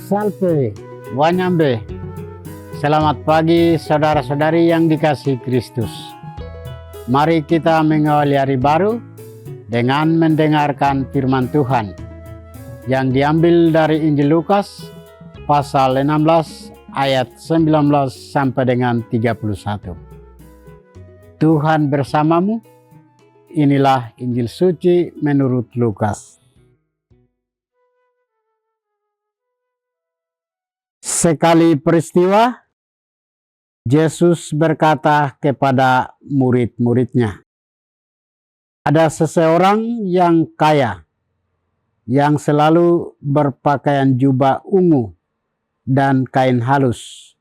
Salve, Wanyambe. Selamat pagi saudara-saudari yang dikasihi Kristus. Mari kita mengawali hari baru dengan mendengarkan firman Tuhan yang diambil dari Injil Lukas pasal 16 ayat 19 sampai dengan 31. Tuhan bersamamu. Inilah Injil suci menurut Lukas. Sekali peristiwa, Yesus berkata kepada murid-muridnya, "Ada seseorang yang kaya, yang selalu berpakaian jubah ungu dan kain halus,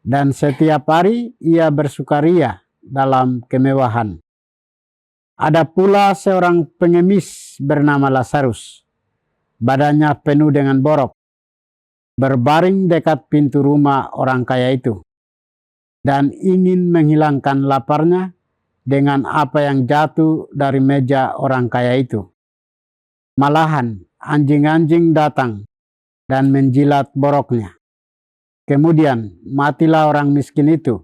dan setiap hari ia bersukaria dalam kemewahan. Ada pula seorang pengemis bernama Lazarus, badannya penuh dengan borok, berbaring dekat pintu rumah orang kaya itu, dan ingin menghilangkan laparnya dengan apa yang jatuh dari meja orang kaya itu. Malahan anjing-anjing datang dan menjilat boroknya. Kemudian matilah orang miskin itu,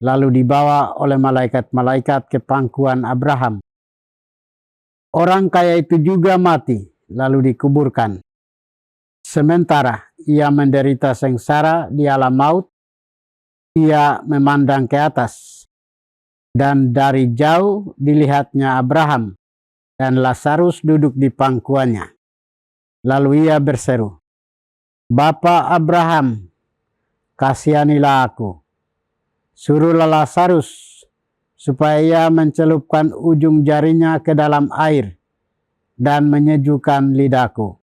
lalu dibawa oleh malaikat-malaikat ke pangkuan Abraham. Orang kaya itu juga mati, lalu dikuburkan. Sementara ia menderita sengsara di alam maut, ia memandang ke atas, dan dari jauh dilihatnya Abraham dan Lazarus duduk di pangkuannya. Lalu ia berseru, 'Bapa Abraham, kasihanilah aku. Suruhlah Lazarus supaya ia mencelupkan ujung jarinya ke dalam air dan menyejukkan lidahku.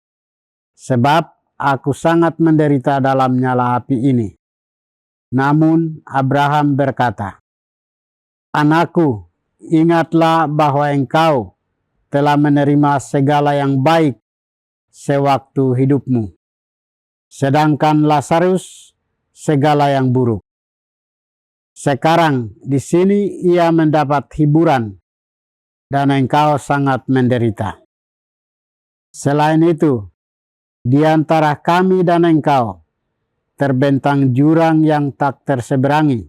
Sebab aku sangat menderita dalam nyala api ini.' Namun Abraham berkata, 'Anakku, ingatlah bahwa engkau telah menerima segala yang baik sewaktu hidupmu, sedangkan Lazarus segala yang buruk. Sekarang di sini ia mendapat hiburan, dan engkau sangat menderita. Selain itu, di antara kami dan engkau terbentang jurang yang tak terseberangi,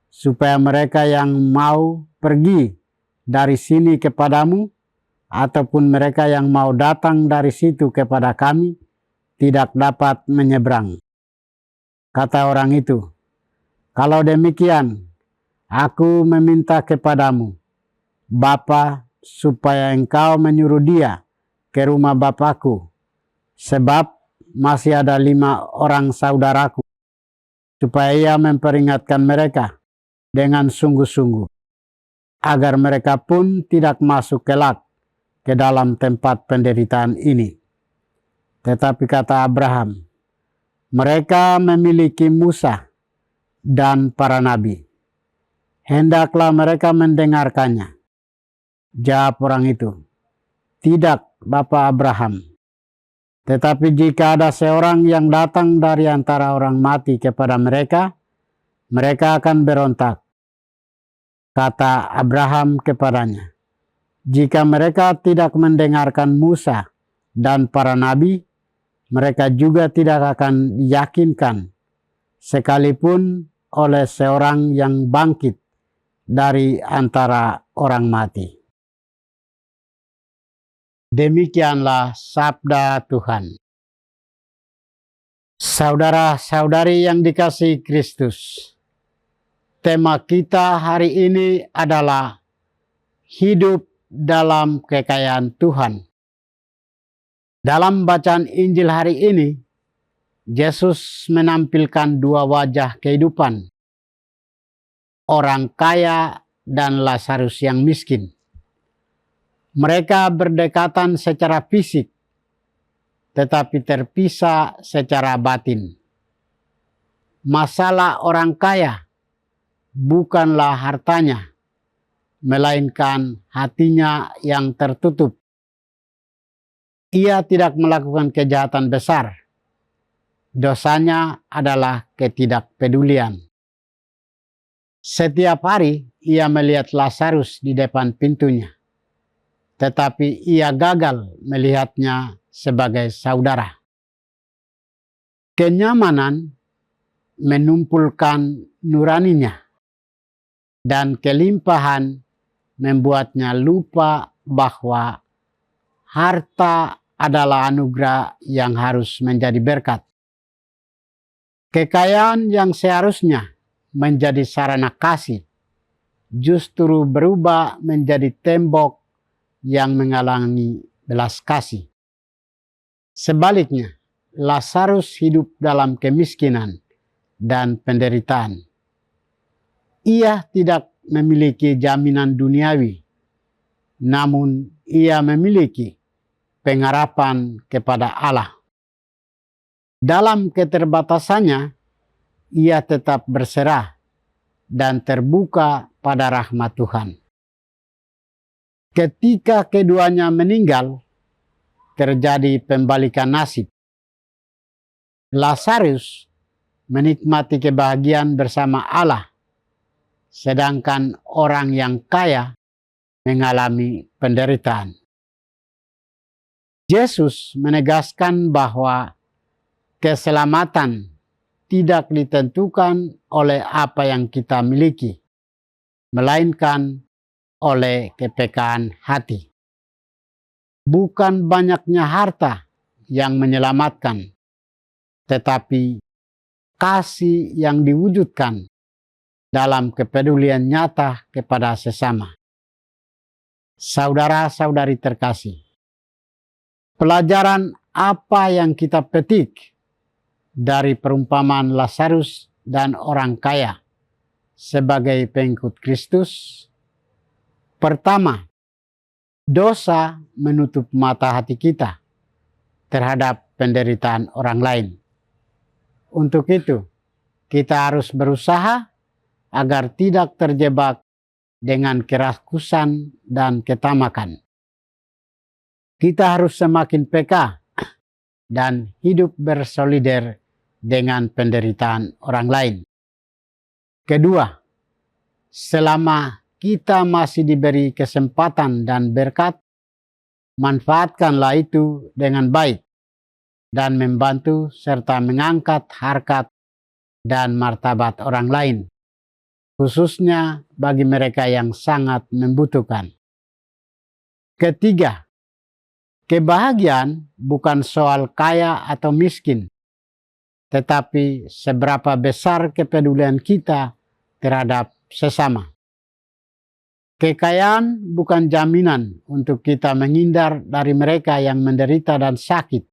supaya mereka yang mau pergi dari sini kepadamu, ataupun mereka yang mau datang dari situ kepada kami, tidak dapat menyeberang.' Kata orang itu, 'Kalau demikian, aku meminta kepadamu, Bapa, supaya engkau menyuruh dia ke rumah Bapakku, sebab masih ada 5 orang saudaraku, supaya ia memperingatkan mereka dengan sungguh-sungguh, agar mereka pun tidak masuk kelak ke dalam tempat penderitaan ini.' Tetapi kata Abraham, 'Mereka memiliki Musa dan para nabi. Hendaklah mereka mendengarkannya.' Jawab orang itu, 'Tidak, Bapa Abraham. Tetapi jika ada seorang yang datang dari antara orang mati kepada mereka, mereka akan berontak.' Kata Abraham kepadanya, 'Jika mereka tidak mendengarkan Musa dan para nabi, mereka juga tidak akan diyakinkan, sekalipun oleh seorang yang bangkit dari antara orang mati.' Demikianlah sabda Tuhan. Saudara-saudari yang dikasihi Kristus, tema kita hari ini adalah hidup dalam kekayaan Tuhan. Dalam bacaan Injil hari ini, Yesus menampilkan 2 wajah kehidupan, orang kaya dan Lazarus yang miskin. Mereka berdekatan secara fisik, tetapi terpisah secara batin. Masalah orang kaya bukanlah hartanya, melainkan hatinya yang tertutup. Ia tidak melakukan kejahatan besar. Dosanya adalah ketidakpedulian. Setiap hari ia melihat Lazarus di depan pintunya, tetapi ia gagal melihatnya sebagai saudara. Kenyamanan menumpulkan nuraninya, dan kelimpahan membuatnya lupa bahwa harta adalah anugerah yang harus menjadi berkat. Kekayaan yang seharusnya menjadi sarana kasih justru berubah menjadi tembok yang menghalangi belas kasih. Sebaliknya, Lazarus hidup dalam kemiskinan dan penderitaan. Ia tidak memiliki jaminan duniawi, namun ia memiliki pengharapan kepada Allah. Dalam keterbatasannya, ia tetap berserah dan terbuka pada rahmat Tuhan. Ketika keduanya meninggal, terjadi pembalikan nasib. Lazarus menikmati kebahagiaan bersama Allah, sedangkan orang yang kaya mengalami penderitaan. Yesus menegaskan bahwa keselamatan tidak ditentukan oleh apa yang kita miliki, melainkan oleh kepekaan hati. Bukan banyaknya harta yang menyelamatkan, tetapi kasih yang diwujudkan dalam kepedulian nyata kepada sesama. Saudara-saudari terkasih, pelajaran apa yang kita petik dari perumpamaan Lazarus dan orang kaya sebagai pengikut Kristus? Pertama, dosa menutup mata hati kita terhadap penderitaan orang lain. Untuk itu, kita harus berusaha agar tidak terjebak dengan kerakusan dan ketamakan. Kita harus semakin peka dan hidup bersolider dengan penderitaan orang lain. Kedua, selama kita masih diberi kesempatan dan berkat, manfaatkanlah itu dengan baik dan membantu serta mengangkat harkat dan martabat orang lain, khususnya bagi mereka yang sangat membutuhkan. Ketiga, kebahagiaan bukan soal kaya atau miskin, tetapi seberapa besar kepedulian kita terhadap sesama. Kekayaan bukan jaminan untuk kita menghindar dari mereka yang menderita dan sakit.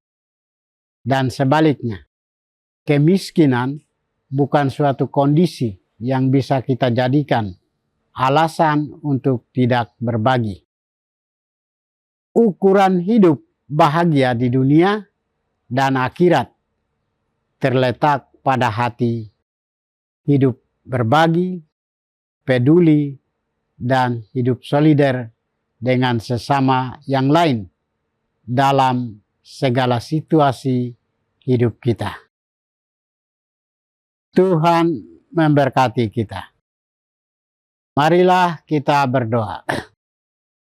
Dan sebaliknya, kemiskinan bukan suatu kondisi yang bisa kita jadikan alasan untuk tidak berbagi. Ukuran hidup bahagia di dunia dan akhirat terletak pada hati hidup berbagi, peduli, dan hidup solider dengan sesama yang lain dalam segala situasi hidup kita. Tuhan memberkati kita. Marilah kita berdoa.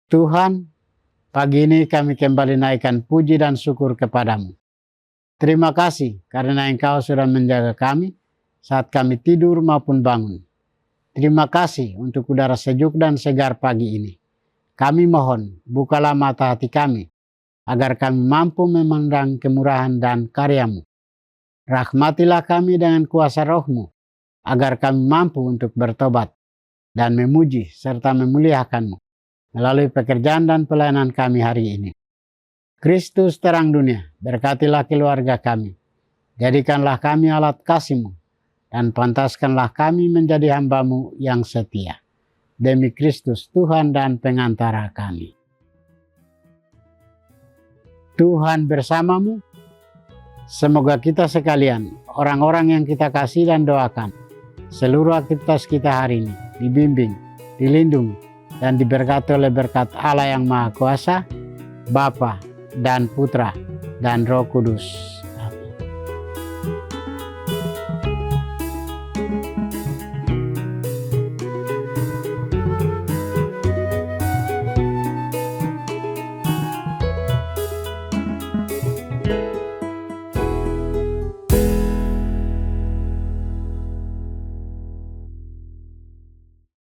Tuhan, pagi ini kami kembali naikkan puji dan syukur kepadamu. Terima kasih karena Engkau sudah menjaga kami saat kami tidur maupun bangun. Terima kasih untuk udara sejuk dan segar pagi ini. Kami mohon, bukalah mata hati kami, agar kami mampu memandang kemurahan dan karya-Mu. Rahmatilah kami dengan kuasa Roh-Mu, agar kami mampu untuk bertobat dan memuji serta memuliakan-Mu melalui pekerjaan dan pelayanan kami hari ini. Kristus terang dunia, berkatilah keluarga kami. Jadikanlah kami alat kasih-Mu, dan pantaskanlah kami menjadi hamba-Mu yang setia. Demi Kristus Tuhan dan pengantara kami. Tuhan bersamamu. Semoga kita sekalian, orang-orang yang kita kasih dan doakan, seluruh aktivitas kita hari ini dibimbing, dilindungi, dan diberkati oleh berkat Allah yang Maha Kuasa, Bapa dan Putra dan Roh Kudus.